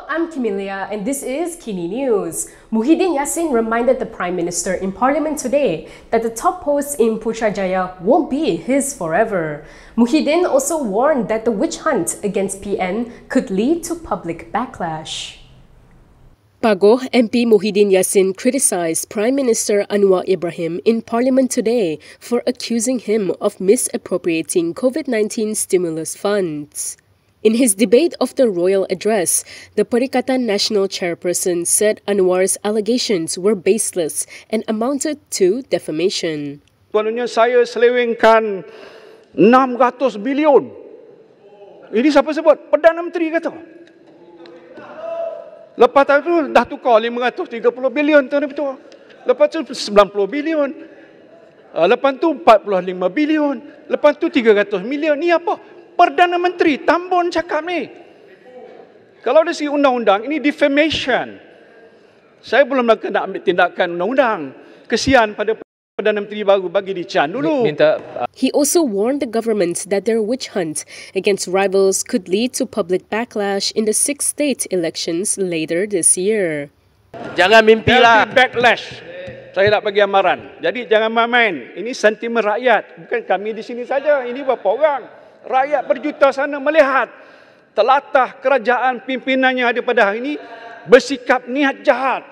I'm Camilla and this is KiniNews. Muhyiddin Yassin reminded the Prime Minister in Parliament today that the top post in Putrajaya won't be his forever. Muhyiddin also warned that the witch hunt against PN could lead to public backlash. Pagoh MP Muhyiddin Yassin criticized Prime Minister Anwar Ibrahim in Parliament today for accusing him of misappropriating COVID-19 stimulus funds. In his debate of the royal address, the Perikatan Nasional chairperson said Anwar's allegations were baseless and amounted to defamation. Kononnya saya selewengkan 600 bilion. Ini siapa sebut? Perdana Menteri kata. Lepas tu dah tukar 530 bilion tu betul. Lepas tu 90 bilion. Lepas tu 45 bilion. Lepas tu 300 milion. Ni apa? Perdana Menteri Tambun cakap ni. Kalau dari segi undang-undang, ini defamation. Saya belum nak ambil tindakan undang-undang. Kesian pada Perdana Menteri baru, bagi dican dulu. He also warned the government that their witch hunt against rivals could lead to public backlash in the 6 state elections later this year. Jangan mimpilah. Backlash. Saya nak bagi amaran. Jadi jangan main-main. Ini sentimen rakyat. Bukan kami di sini saja. Ini berapa orang. Rakyat berjuta sana melihat telatah kerajaan pimpinannya daripada hari ini bersikap niat jahat.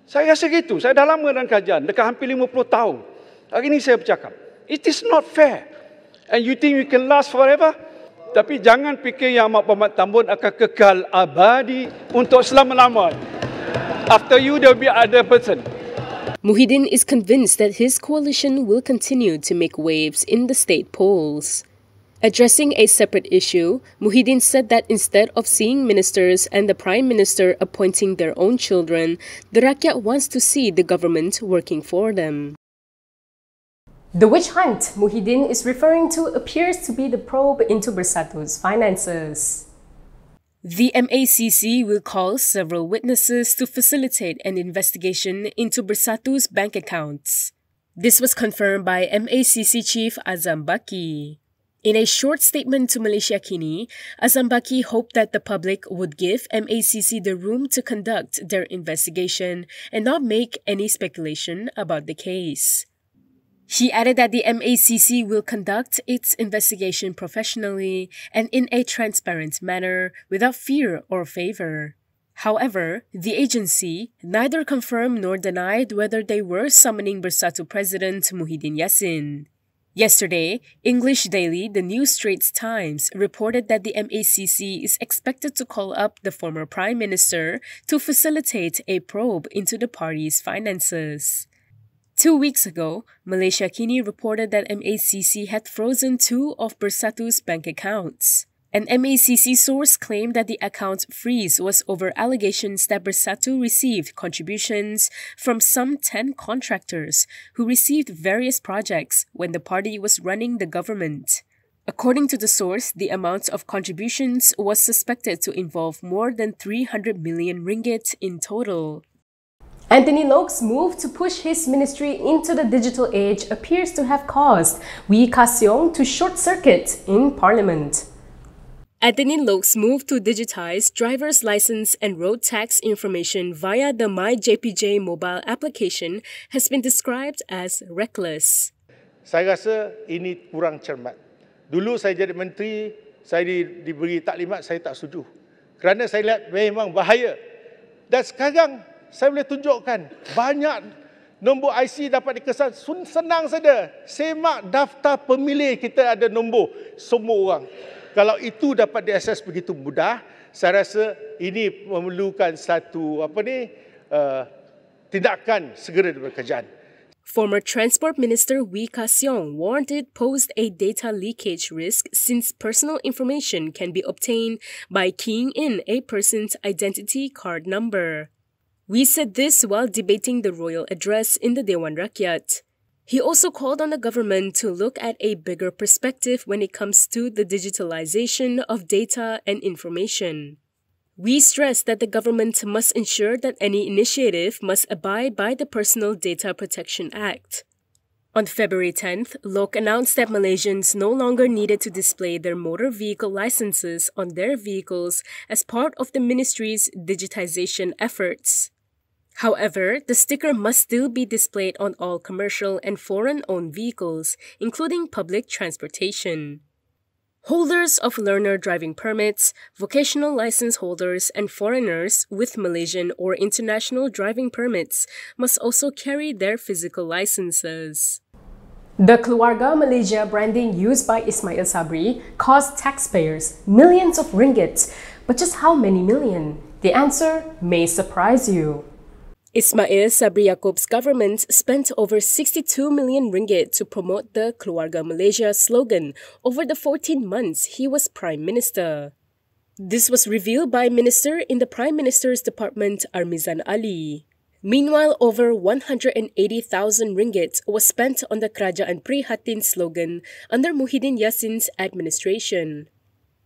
Saya rasa gitu. Saya dah lama dalam kajian, dekat hampir 50 tahun. Hari ini saya bercakap, it is not fair. And you think you can last forever? Tapi jangan fikir yang Amat Pakatan Tambun akan kekal abadi untuk selama-lamanya. After you, there will be other person. Muhyiddin is convinced that his coalition will continue to make waves in the state polls. Addressing a separate issue, Muhyiddin said that instead of seeing ministers and the Prime Minister appointing their own children, the Rakyat wants to see the government working for them. The witch hunt Muhyiddin is referring to appears to be the probe into Bersatu's finances. The MACC will call several witnesses to facilitate an investigation into Bersatu's bank accounts. This was confirmed by MACC Chief Azam Baki. In a short statement to Malaysia Kini, Azam Baki hoped that the public would give MACC the room to conduct their investigation and not make any speculation about the case. He added that the MACC will conduct its investigation professionally and in a transparent manner without fear or favor. However, the agency neither confirmed nor denied whether they were summoning Bersatu President Muhyiddin Yassin. Yesterday, English daily The New Straits Times reported that the MACC is expected to call up the former Prime Minister to facilitate a probe into the party's finances. 2 weeks ago, Malaysia Kini reported that MACC had frozen 2 of Bersatu's bank accounts. An MACC source claimed that the account freeze was over allegations that Bersatu received contributions from some 10 contractors who received various projects when the party was running the government. According to the source, the amount of contributions was suspected to involve more than 300 million ringgit in total. Anthony Loke's move to push his ministry into the digital age appears to have caused Wee Ka Seong to short-circuit in Parliament. Anthony Loke's move to digitize driver's license and road tax information via the MyJPJ mobile application has been described as reckless. Saya rasa ini kurang cermat. Dulu saya jadi menteri, saya diberi taklimat, saya tak setuju. Kerana saya lihat memang bahaya. Dan sekarang saya boleh tunjukkan banyak nombor IC dapat dikesan. Senang saja. Semak daftar pemilih kita ada nombor semua orang. Kalau itu dapat diakses begitu mudah, saya rasa ini memerlukan satu tindakan segera daripada kerajaan. Former Transport Minister Wee Ka Seong warned it posed a data leakage risk since personal information can be obtained by keying in a person's identity card number. Wee said this while debating the royal address in the Dewan Rakyat. He also called on the government to look at a bigger perspective when it comes to the digitalization of data and information. We stressed that the government must ensure that any initiative must abide by the Personal Data Protection Act. On February 10th, Lok announced that Malaysians no longer needed to display their motor vehicle licenses on their vehicles as part of the ministry's digitization efforts. However, the sticker must still be displayed on all commercial and foreign-owned vehicles, including public transportation. Holders of learner driving permits, vocational license holders, and foreigners with Malaysian or international driving permits must also carry their physical licenses. The Keluarga Malaysia branding used by Ismail Sabri cost taxpayers millions of ringgit. But just how many million? The answer may surprise you. Ismail Sabri Yaakob's government spent over 62 million ringgit to promote the Keluarga Malaysia slogan over the 14 months he was Prime Minister. This was revealed by Minister in the Prime Minister's Department, Armizan Ali. Meanwhile, over 180,000 ringgit was spent on the Kerajaan Prihatin slogan under Muhyiddin Yassin's administration.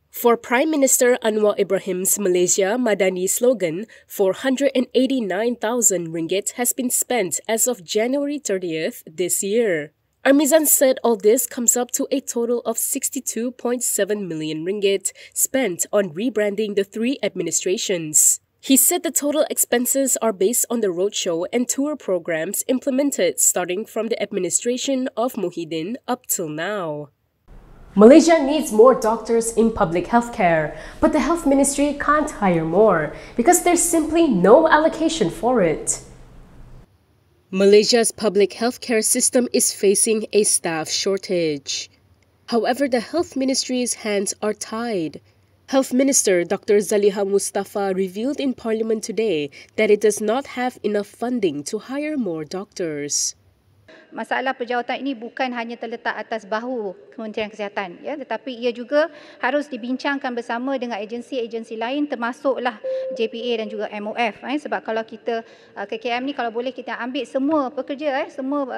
For Prime Minister Anwar Ibrahim's Malaysia Madani slogan, 489,000 ringgit has been spent as of January 30th this year. Armizan said all this comes up to a total of 62.7 million ringgit spent on rebranding the three administrations. He said the total expenses are based on the roadshow and tour programs implemented starting from the administration of Muhyiddin up till now. Malaysia needs more doctors in public healthcare, but the health ministry can't hire more because there's simply no allocation for it. Malaysia's public healthcare system is facing a staff shortage. However, the health ministry's hands are tied. Health Minister Dr. Zaliha Mustafa revealed in Parliament today that it does not have enough funding to hire more doctors. Masalah penjawatan ini bukan hanya terletak atas bahu Kementerian Kesihatan, ya, tetapi ia juga harus dibincangkan bersama dengan agensi-agensi lain termasuklah JPA dan juga MOF. Sebab kalau kita KKM ni kalau boleh kita ambil semua pekerja, semua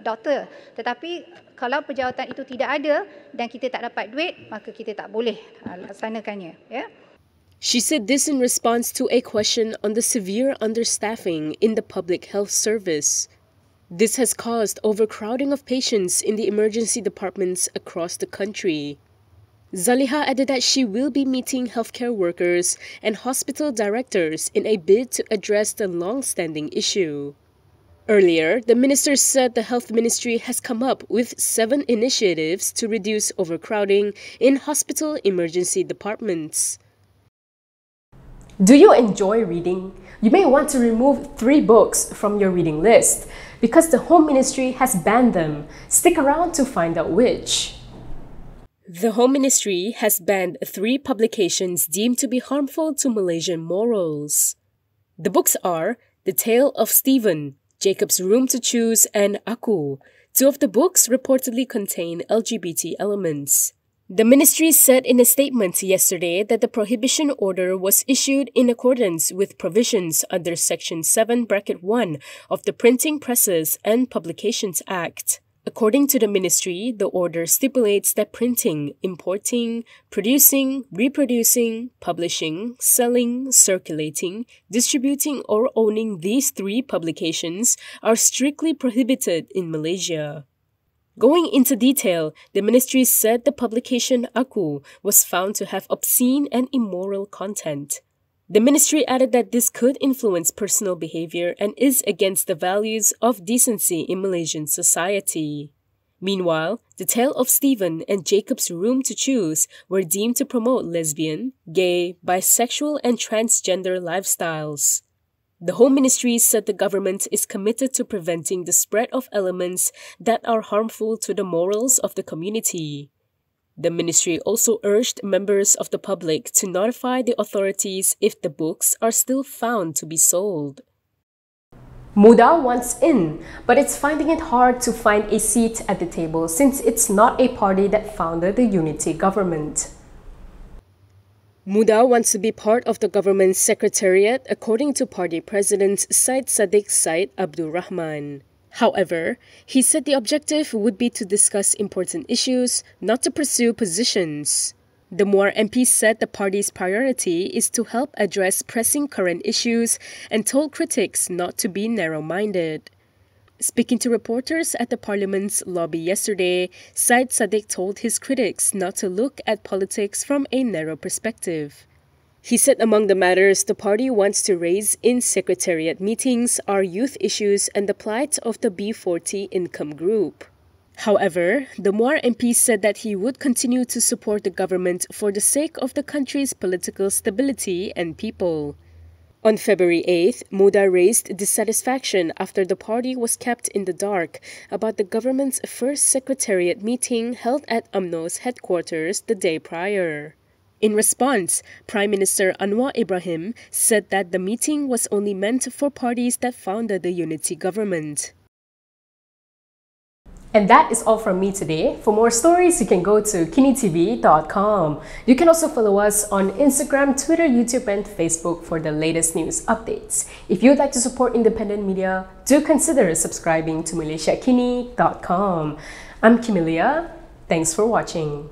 doktor. Tetapi kalau penjawatan itu tidak ada dan kita tak dapat duit, maka kita tak boleh laksanakannya. Ya. She said this in response to a question on the severe understaffing in the public health service. This has caused overcrowding of patients in the emergency departments across the country. Zaliha added that she will be meeting healthcare workers and hospital directors in a bid to address the long-standing issue. Earlier, the minister said the health ministry has come up with 7 initiatives to reduce overcrowding in hospital emergency departments. Do you enjoy reading? You may want to remove 3 books from your reading list because the Home Ministry has banned them. Stick around to find out which. The Home Ministry has banned 3 publications deemed to be harmful to Malaysian morals. The books are The Tale of Stephen, Jacob's Room to Choose, and Aku. 2 of the books reportedly contain LGBT elements. The ministry said in a statement yesterday that the prohibition order was issued in accordance with provisions under Section 7(1) of the Printing Presses and Publications Act. According to the ministry, the order stipulates that printing, importing, producing, reproducing, publishing, selling, circulating, distributing, or owning these 3 publications are strictly prohibited in Malaysia. Going into detail, the ministry said the publication Aku was found to have obscene and immoral content. The ministry added that this could influence personal behavior and is against the values of decency in Malaysian society. Meanwhile, The Tale of Stephen and Jacob's Room to Choose were deemed to promote lesbian, gay, bisexual, and transgender lifestyles. The Home Ministry said the government is committed to preventing the spread of elements that are harmful to the morals of the community. The ministry also urged members of the public to notify the authorities if the books are still found to be sold. Mudah Wants In, but it's finding it hard to find a seat at the table since it's not a party that founded the unity government. Mudah wants to be part of the government's secretariat, according to party president Syed Saddiq Syed Abdul Rahman. However, he said the objective would be to discuss important issues, not to pursue positions. The Muar MP said the party's priority is to help address pressing current issues and told critics not to be narrow-minded. Speaking to reporters at the Parliament's lobby yesterday, Syed Saddiq told his critics not to look at politics from a narrow perspective. He said among the matters the party wants to raise in secretariat meetings are youth issues and the plight of the B40 income group. However, the Muar MP said that he would continue to support the government for the sake of the country's political stability and people. On February 8th, Mudah raised dissatisfaction after the party was kept in the dark about the government's first secretariat meeting held at UMNO's headquarters the day prior. In response, Prime Minister Anwar Ibrahim said that the meeting was only meant for parties that founded the unity government. And that is all from me today. For more stories, you can go to KiniTV.com. You can also follow us on Instagram, Twitter, YouTube, and Facebook for the latest news updates. If you'd like to support independent media, do consider subscribing to MalaysiaKini.com. I'm Kimilia. Thanks for watching.